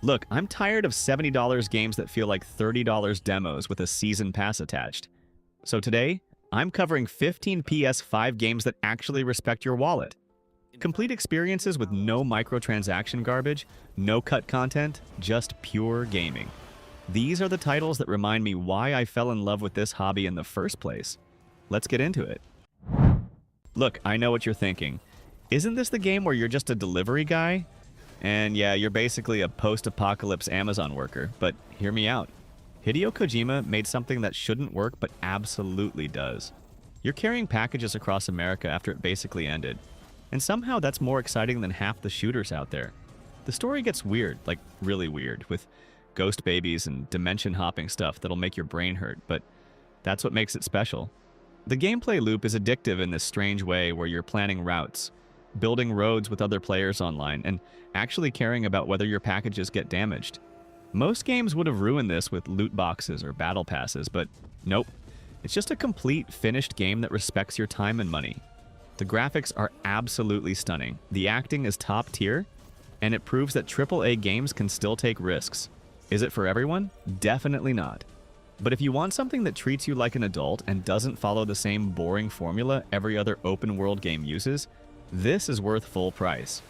Look, I'm tired of $70 games that feel like $30 demos with a season pass attached. So today, I'm covering 15 PS5 games that actually respect your wallet. Complete experiences with no microtransaction garbage, no cut content, just pure gaming. These are the titles that remind me why I fell in love with this hobby in the first place. Let's get into it. Look, I know what you're thinking. Isn't this the game where you're just a delivery guy? And yeah, you're basically a post-apocalypse Amazon worker, but hear me out. Hideo Kojima made something that shouldn't work but absolutely does. You're carrying packages across America after it basically ended. And somehow that's more exciting than half the shooters out there. The story gets weird, like really weird, with ghost babies and dimension hopping stuff that'll make your brain hurt, but that's what makes it special. The gameplay loop is addictive in this strange way where you're planning routes, building roads with other players online, and actually caring about whether your packages get damaged. Most games would have ruined this with loot boxes or battle passes, but nope. It's just a complete, finished game that respects your time and money. The graphics are absolutely stunning, the acting is top tier, and it proves that AAA games can still take risks. Is it for everyone? Definitely not. But if you want something that treats you like an adult and doesn't follow the same boring formula every other open-world game uses, this is worth full price.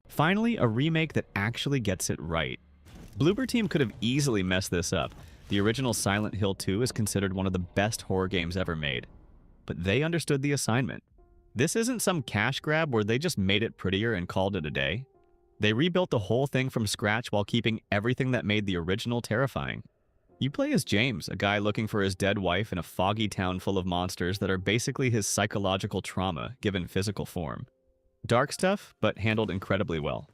Finally, a remake that actually gets it right. Bloober Team could have easily messed this up. The original Silent Hill 2 is considered one of the best horror games ever made. But they understood the assignment. This isn't some cash grab where they just made it prettier and called it a day. They rebuilt the whole thing from scratch while keeping everything that made the original terrifying. You play as James, a guy looking for his dead wife in a foggy town full of monsters that are basically his psychological trauma given physical form. Dark stuff, but handled incredibly well.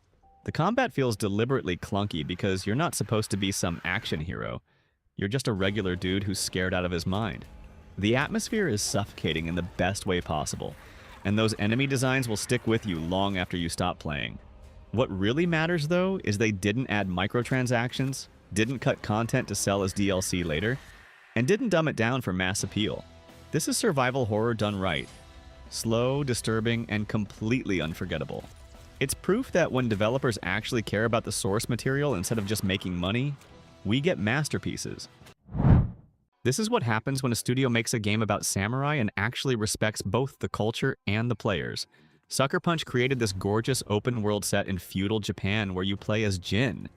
The combat feels deliberately clunky because you're not supposed to be some action hero. You're just a regular dude who's scared out of his mind. The atmosphere is suffocating in the best way possible, and those enemy designs will stick with you long after you stop playing. What really matters, though, is they didn't add microtransactions, didn't cut content to sell as DLC later, and didn't dumb it down for mass appeal. This is survival horror done right. Slow, disturbing, and completely unforgettable. It's proof that when developers actually care about the source material instead of just making money, we get masterpieces. This is what happens when a studio makes a game about samurai and actually respects both the culture and the players. Sucker Punch created this gorgeous open-world set in feudal Japan where you play as Jin,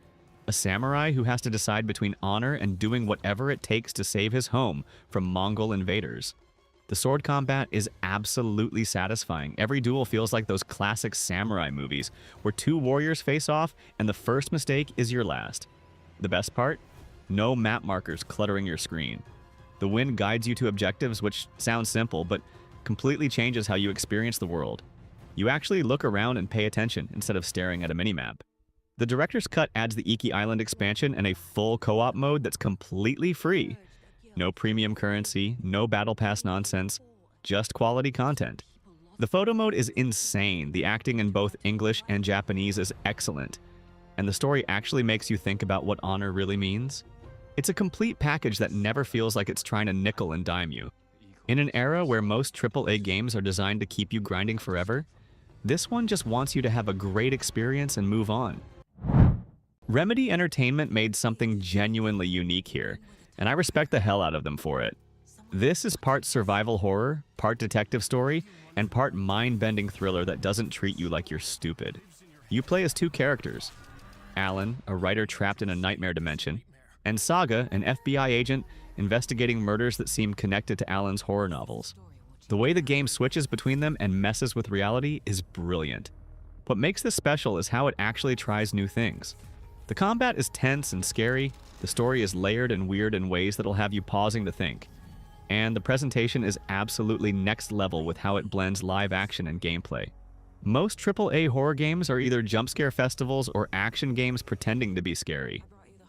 a samurai who has to decide between honor and doing whatever it takes to save his home from Mongol invaders. The sword combat is absolutely satisfying. Every duel feels like those classic samurai movies where two warriors face off and the first mistake is your last. The best part? No map markers cluttering your screen. The wind guides you to objectives, which sounds simple, but completely changes how you experience the world. You actually look around and pay attention instead of staring at a minimap. The director's cut adds the Iki Island expansion and a full co-op mode that's completely free. No premium currency, no battle pass nonsense, just quality content. The photo mode is insane. The acting in both English and Japanese is excellent. And the story actually makes you think about what honor really means. It's a complete package that never feels like it's trying to nickel and dime you. In an era where most AAA games are designed to keep you grinding forever, this one just wants you to have a great experience and move on. Remedy Entertainment made something genuinely unique here, and I respect the hell out of them for it. This is part survival horror, part detective story, and part mind-bending thriller that doesn't treat you like you're stupid. You play as two characters, Alan, a writer trapped in a nightmare dimension, and Saga, an FBI agent investigating murders that seem connected to Alan's horror novels. The way the game switches between them and messes with reality is brilliant. What makes this special is how it actually tries new things. The combat is tense and scary, the story is layered and weird in ways that'll have you pausing to think, and the presentation is absolutely next level with how it blends live action and gameplay. Most AAA horror games are either jump scare festivals or action games pretending to be scary.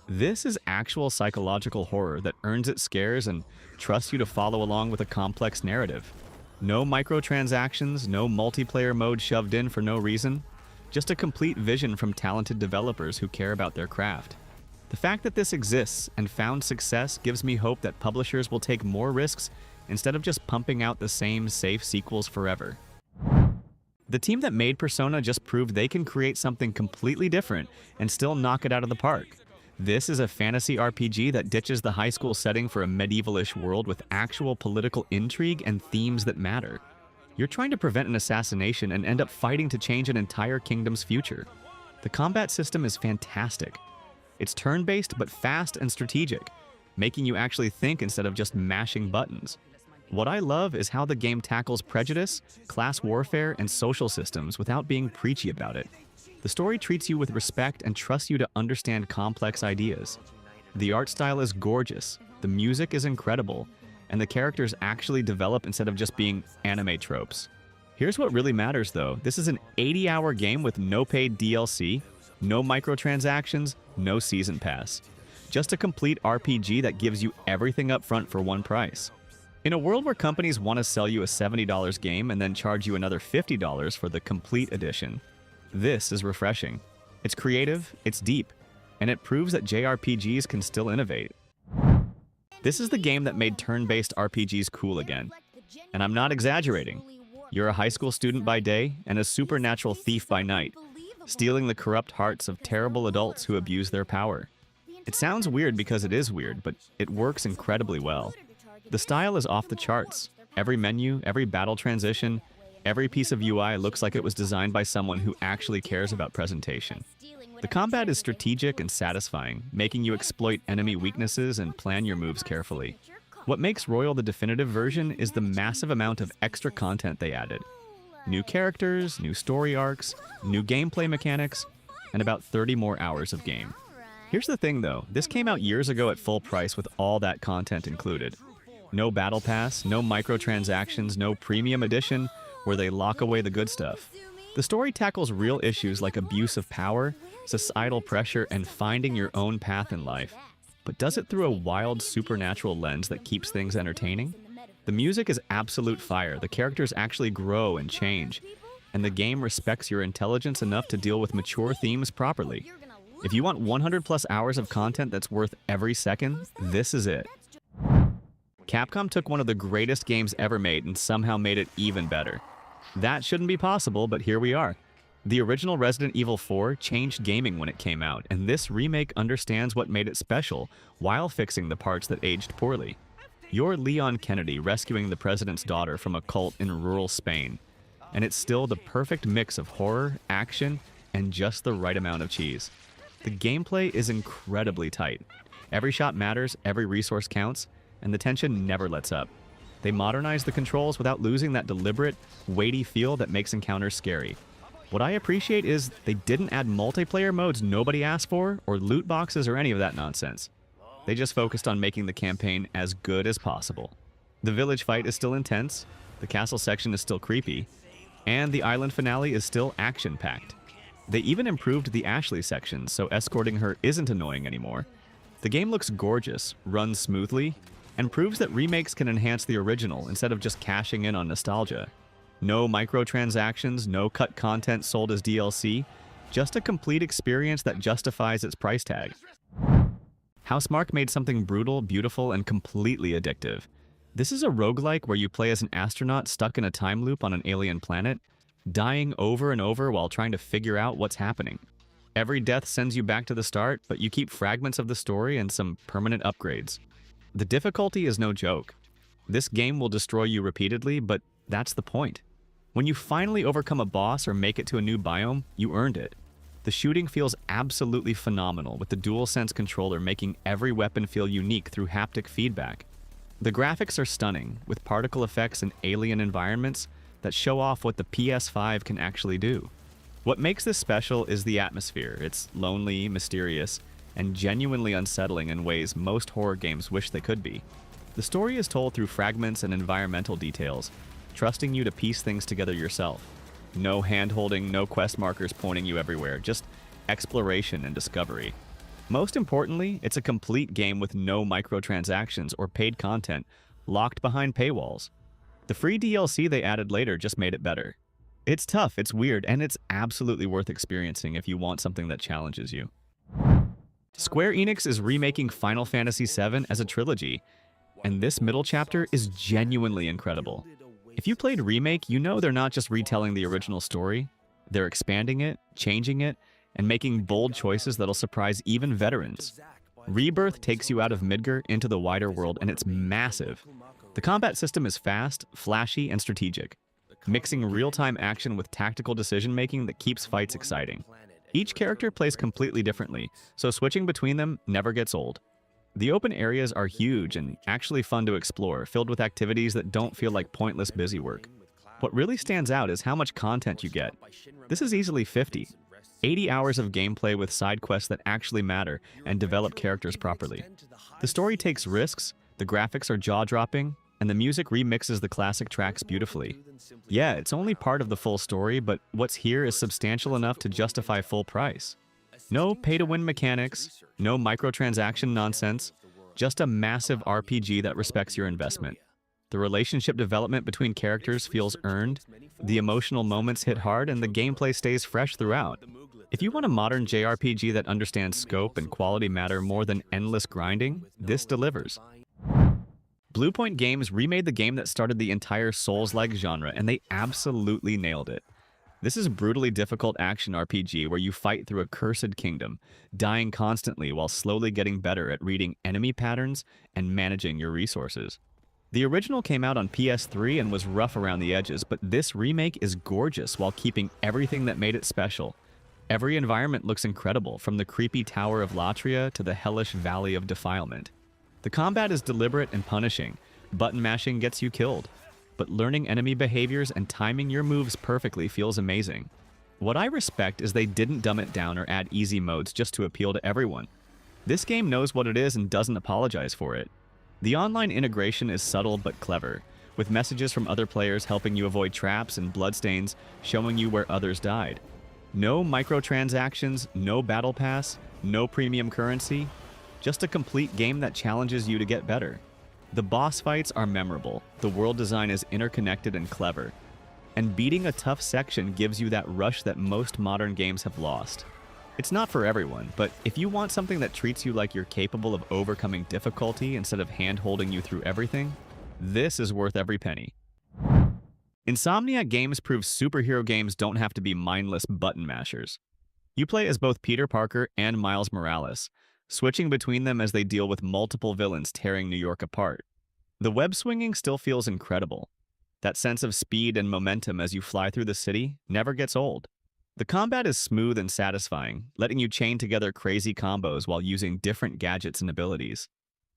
This is actual psychological horror that earns its scares and trusts you to follow along with a complex narrative. No microtransactions, no multiplayer mode shoved in for no reason. Just a complete vision from talented developers who care about their craft. The fact that this exists and found success gives me hope that publishers will take more risks instead of just pumping out the same safe sequels forever. The team that made Persona just proved they can create something completely different and still knock it out of the park. This is a fantasy RPG that ditches the high school setting for a medievalish world with actual political intrigue and themes that matter. You're trying to prevent an assassination and end up fighting to change an entire kingdom's future. The combat system is fantastic. It's turn-based but fast and strategic, making you actually think instead of just mashing buttons. What I love is how the game tackles prejudice, class warfare, and social systems without being preachy about it. The story treats you with respect and trusts you to understand complex ideas. The art style is gorgeous, the music is incredible, and the characters actually develop instead of just being anime tropes. Here's what really matters though, this is an 80-hour game with no paid DLC, no microtransactions, no season pass. Just a complete RPG that gives you everything up front for one price. In a world where companies want to sell you a $70 game and then charge you another $50 for the complete edition, this is refreshing. It's creative, it's deep, and it proves that JRPGs can still innovate. This is the game that made turn-based RPGs cool again. And I'm not exaggerating. You're a high school student by day and a supernatural thief by night, stealing the corrupt hearts of terrible adults who abuse their power. It sounds weird because it is weird, but it works incredibly well. The style is off the charts. Every menu, every battle transition, every piece of UI looks like it was designed by someone who actually cares about presentation. The combat is strategic and satisfying, making you exploit enemy weaknesses and plan your moves carefully. What makes Royal the definitive version is the massive amount of extra content they added. New characters, new story arcs, new gameplay mechanics, and about 30 more hours of game. Here's the thing though, this came out years ago at full price with all that content included. No battle pass, no microtransactions, no premium edition where they lock away the good stuff. The story tackles real issues like abuse of power, societal pressure, and finding your own path in life, but does it through a wild supernatural lens that keeps things entertaining. The music is absolute fire, the characters actually grow and change, and the game respects your intelligence enough to deal with mature themes properly. If you want 100+ hours of content that's worth every second, this is it. Capcom took one of the greatest games ever made and somehow made it even better. That shouldn't be possible, but here we are. The original Resident Evil 4 changed gaming when it came out, and this remake understands what made it special while fixing the parts that aged poorly. You're Leon Kennedy rescuing the president's daughter from a cult in rural Spain, and it's still the perfect mix of horror, action, and just the right amount of cheese. The gameplay is incredibly tight. Every shot matters, every resource counts, and the tension never lets up. They modernize the controls without losing that deliberate, weighty feel that makes encounters scary. What I appreciate is they didn't add multiplayer modes nobody asked for, or loot boxes or any of that nonsense. They just focused on making the campaign as good as possible. The village fight is still intense, the castle section is still creepy, and the island finale is still action-packed. They even improved the Ashley section, so escorting her isn't annoying anymore. The game looks gorgeous, runs smoothly, and proves that remakes can enhance the original instead of just cashing in on nostalgia. No microtransactions, no cut content sold as DLC, just a complete experience that justifies its price tag. Housemarque made something brutal, beautiful, and completely addictive. This is a roguelike where you play as an astronaut stuck in a time loop on an alien planet, dying over and over while trying to figure out what's happening. Every death sends you back to the start, but you keep fragments of the story and some permanent upgrades. The difficulty is no joke. This game will destroy you repeatedly, but that's the point. When you finally overcome a boss or make it to a new biome, you earned it. The shooting feels absolutely phenomenal, with the DualSense controller making every weapon feel unique through haptic feedback. The graphics are stunning, with particle effects and alien environments that show off what the PS5 can actually do. What makes this special is the atmosphere. It's lonely, mysterious, and genuinely unsettling in ways most horror games wish they could be. The story is told through fragments and environmental details, trusting you to piece things together yourself. No hand-holding, no quest markers pointing you everywhere, just exploration and discovery. Most importantly, it's a complete game with no microtransactions or paid content locked behind paywalls. The free DLC they added later just made it better. It's tough, it's weird, and it's absolutely worth experiencing if you want something that challenges you. Square Enix is remaking Final Fantasy VII as a trilogy, and this middle chapter is genuinely incredible. If you played Remake, you know they're not just retelling the original story. They're expanding it, changing it, and making bold choices that'll surprise even veterans. Rebirth takes you out of Midgar into the wider world, and it's massive. The combat system is fast, flashy, and strategic, mixing real-time action with tactical decision-making that keeps fights exciting. Each character plays completely differently, so switching between them never gets old. The open areas are huge and actually fun to explore, filled with activities that don't feel like pointless busy work. What really stands out is how much content you get. This is easily 80 hours of gameplay with side quests that actually matter and develop characters properly. The story takes risks, the graphics are jaw-dropping, and the music remixes the classic tracks beautifully. Yeah, it's only part of the full story, but what's here is substantial enough to justify full price. No pay-to-win mechanics, no microtransaction nonsense, just a massive RPG that respects your investment. The relationship development between characters feels earned, the emotional moments hit hard, and the gameplay stays fresh throughout. If you want a modern JRPG that understands scope and quality matter more than endless grinding, this delivers. Bluepoint Games remade the game that started the entire Souls-like genre, and they absolutely nailed it. This is a brutally difficult action RPG where you fight through a cursed kingdom, dying constantly while slowly getting better at reading enemy patterns and managing your resources. The original came out on PS3 and was rough around the edges, but this remake is gorgeous while keeping everything that made it special. Every environment looks incredible, from the creepy Tower of Latria to the hellish Valley of Defilement. The combat is deliberate and punishing. Button mashing gets you killed, but learning enemy behaviors and timing your moves perfectly feels amazing. What I respect is they didn't dumb it down or add easy modes just to appeal to everyone. This game knows what it is and doesn't apologize for it. The online integration is subtle but clever, with messages from other players helping you avoid traps and bloodstains, showing you where others died. No microtransactions, no battle pass, no premium currency, just a complete game that challenges you to get better. The boss fights are memorable, the world design is interconnected and clever, and beating a tough section gives you that rush that most modern games have lost. It's not for everyone, but if you want something that treats you like you're capable of overcoming difficulty instead of hand-holding you through everything, this is worth every penny. Insomniac Games proves superhero games don't have to be mindless button mashers. You play as both Peter Parker and Miles Morales, switching between them as they deal with multiple villains tearing New York apart. The web swinging still feels incredible. That sense of speed and momentum as you fly through the city never gets old. The combat is smooth and satisfying, letting you chain together crazy combos while using different gadgets and abilities.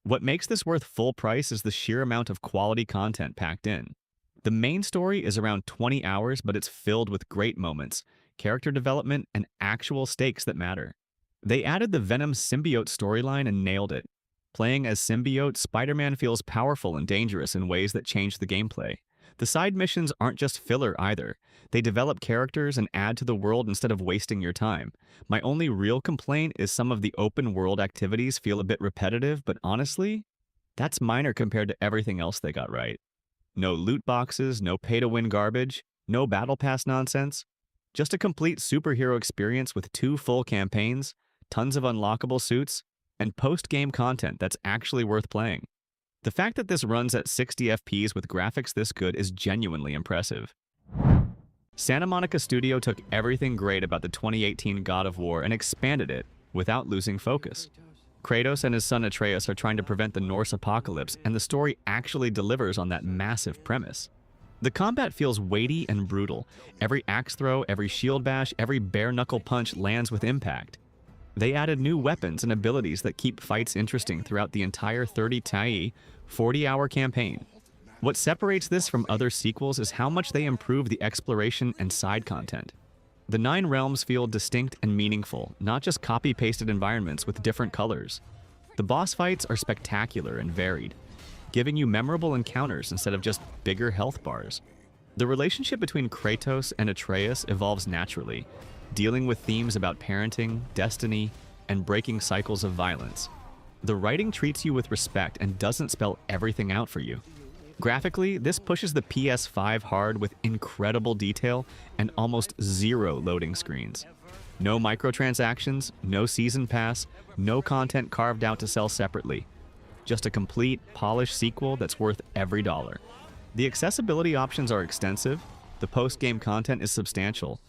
What makes this worth full price is the sheer amount of quality content packed in. The main story is around 20 hours, but it's filled with great moments, character development, and actual stakes that matter. They added the Venom symbiote storyline and nailed it. Playing as Symbiote, Spider-Man feels powerful and dangerous in ways that change the gameplay. The side missions aren't just filler either. They develop characters and add to the world instead of wasting your time. My only real complaint is some of the open world activities feel a bit repetitive, but honestly, that's minor compared to everything else they got right. No loot boxes, no pay-to-win garbage, no battle pass nonsense. Just a complete superhero experience with 2 full campaigns, tons of unlockable suits, and post-game content that's actually worth playing. The fact that this runs at 60 FPS with graphics this good is genuinely impressive. Santa Monica Studio took everything great about the 2018 God of War and expanded it without losing focus. Kratos and his son Atreus are trying to prevent the Norse apocalypse, and the story actually delivers on that massive premise. The combat feels weighty and brutal. Every axe throw, every shield bash, every bare-knuckle punch lands with impact. They added new weapons and abilities that keep fights interesting throughout the entire 40-hour campaign. What separates this from other sequels is how much they improve the exploration and side content. The 9 realms feel distinct and meaningful, not just copy-pasted environments with different colors. The boss fights are spectacular and varied, giving you memorable encounters instead of just bigger health bars. The relationship between Kratos and Atreus evolves naturally, dealing with themes about parenting, destiny, and breaking cycles of violence. The writing treats you with respect and doesn't spell everything out for you. Graphically, this pushes the PS5 hard with incredible detail and almost 0 loading screens. No microtransactions, no season pass, no content carved out to sell separately. Just a complete, polished sequel that's worth every dollar. The accessibility options are extensive, the post-game content is substantial,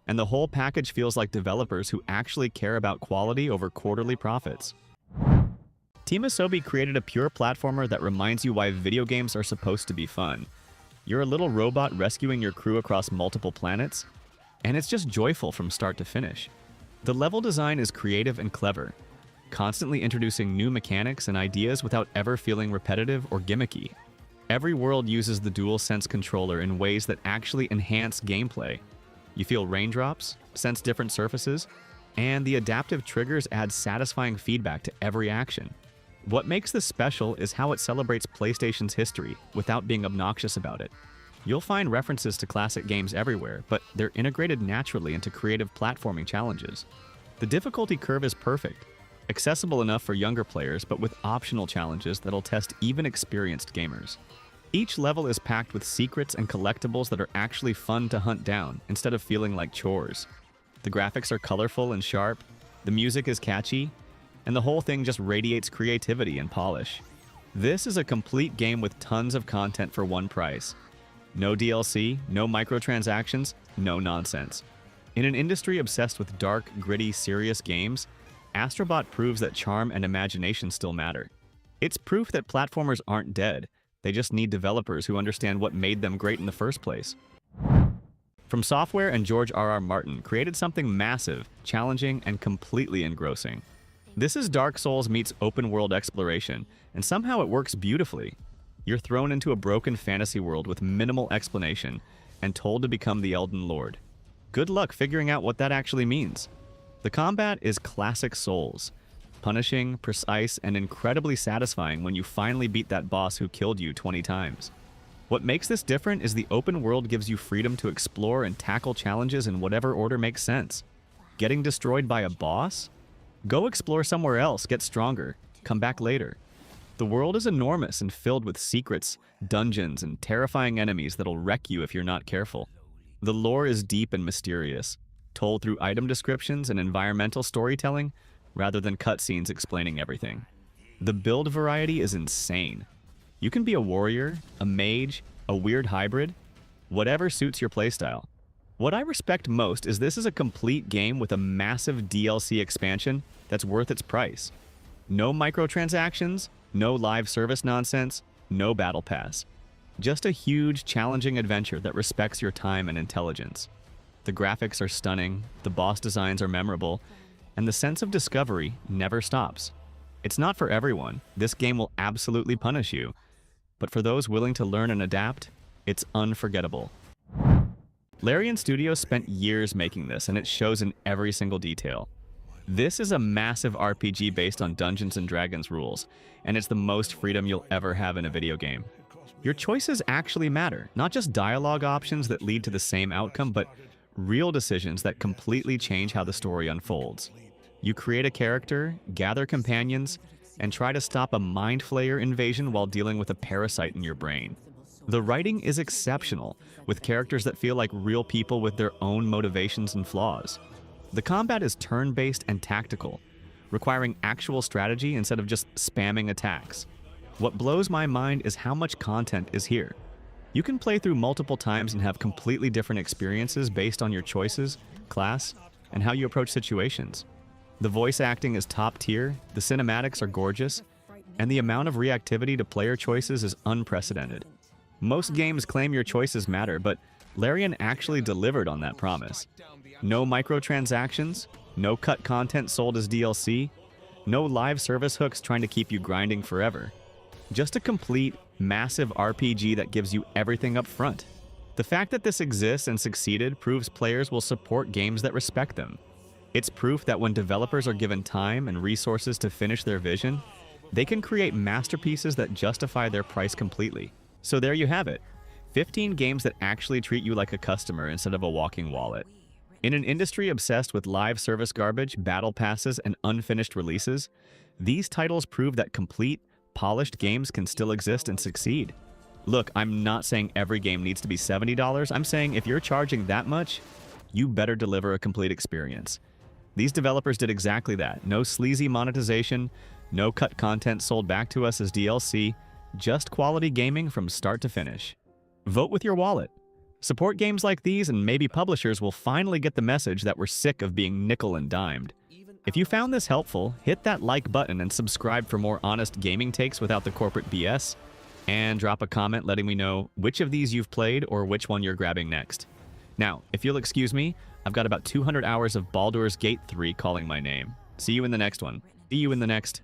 and the whole package feels like developers who actually care about quality over quarterly profits. Team Asobi created a pure platformer that reminds you why video games are supposed to be fun. You're a little robot rescuing your crew across multiple planets, and it's just joyful from start to finish. The level design is creative and clever, constantly introducing new mechanics and ideas without ever feeling repetitive or gimmicky. Every world uses the DualSense controller in ways that actually enhance gameplay. You feel raindrops, sense different surfaces, and the adaptive triggers add satisfying feedback to every action. What makes this special is how it celebrates PlayStation's history without being obnoxious about it. You'll find references to classic games everywhere, but they're integrated naturally into creative platforming challenges. The difficulty curve is perfect, accessible enough for younger players, but with optional challenges that'll test even experienced gamers. Each level is packed with secrets and collectibles that are actually fun to hunt down instead of feeling like chores. The graphics are colorful and sharp, the music is catchy, and the whole thing just radiates creativity and polish. This is a complete game with tons of content for one price. No DLC, no microtransactions, no nonsense. In an industry obsessed with dark, gritty, serious games, Astrobot proves that charm and imagination still matter. It's proof that platformers aren't dead, they just need developers who understand what made them great in the first place. From Software and George R.R. Martin created something massive, challenging, and completely engrossing. This is Dark Souls meets open-world exploration, and somehow it works beautifully. You're thrown into a broken fantasy world with minimal explanation and told to become the Elden Lord. Good luck figuring out what that actually means. The combat is classic Souls, punishing, precise, and incredibly satisfying when you finally beat that boss who killed you 20 times. What makes this different is the open world gives you freedom to explore and tackle challenges in whatever order makes sense. Getting destroyed by a boss? Go explore somewhere else, get stronger, come back later. The world is enormous and filled with secrets, dungeons, and terrifying enemies that'll wreck you if you're not careful. The lore is deep and mysterious, told through item descriptions and environmental storytelling rather than cutscenes explaining everything. The build variety is insane. You can be a warrior, a mage, a weird hybrid, whatever suits your playstyle. What I respect most is this is a complete game with a massive DLC expansion that's worth its price. No microtransactions, no live service nonsense, no battle pass. Just a huge, challenging adventure that respects your time and intelligence. The graphics are stunning, the boss designs are memorable, and the sense of discovery never stops. It's not for everyone. This game will absolutely punish you. But for those willing to learn and adapt, it's unforgettable. Larian Studios spent years making this, and it shows in every single detail. This is a massive RPG based on Dungeons & Dragons rules, and it's the most freedom you'll ever have in a video game. Your choices actually matter, not just dialogue options that lead to the same outcome, but real decisions that completely change how the story unfolds. You create a character, gather companions, and try to stop a mind flayer invasion while dealing with a parasite in your brain. The writing is exceptional, with characters that feel like real people with their own motivations and flaws. The combat is turn-based and tactical, requiring actual strategy instead of just spamming attacks. What blows my mind is how much content is here. You can play through multiple times and have completely different experiences based on your choices, class, and how you approach situations. The voice acting is top tier, the cinematics are gorgeous, and the amount of reactivity to player choices is unprecedented. Most games claim your choices matter, but Larian actually delivered on that promise. No microtransactions, no cut content sold as DLC, no live service hooks trying to keep you grinding forever. Just a complete, massive RPG that gives you everything up front. The fact that this exists and succeeded proves players will support games that respect them. It's proof that when developers are given time and resources to finish their vision, they can create masterpieces that justify their price completely. So there you have it, 15 games that actually treat you like a customer instead of a walking wallet. In an industry obsessed with live service garbage, battle passes, and unfinished releases, these titles prove that complete, polished games can still exist and succeed. Look, I'm not saying every game needs to be $70, I'm saying if you're charging that much, you better deliver a complete experience. These developers did exactly that. No sleazy monetization, no cut content sold back to us as DLC, just quality gaming from start to finish. Vote with your wallet. Support games like these, and maybe publishers will finally get the message that we're sick of being nickel and dimed. If you found this helpful, hit that like button and subscribe for more honest gaming takes without the corporate BS. And drop a comment letting me know which of these you've played or which one you're grabbing next. Now, if you'll excuse me, I've got about 200 hours of Baldur's Gate 3 calling my name. See you in the next one. See you in the next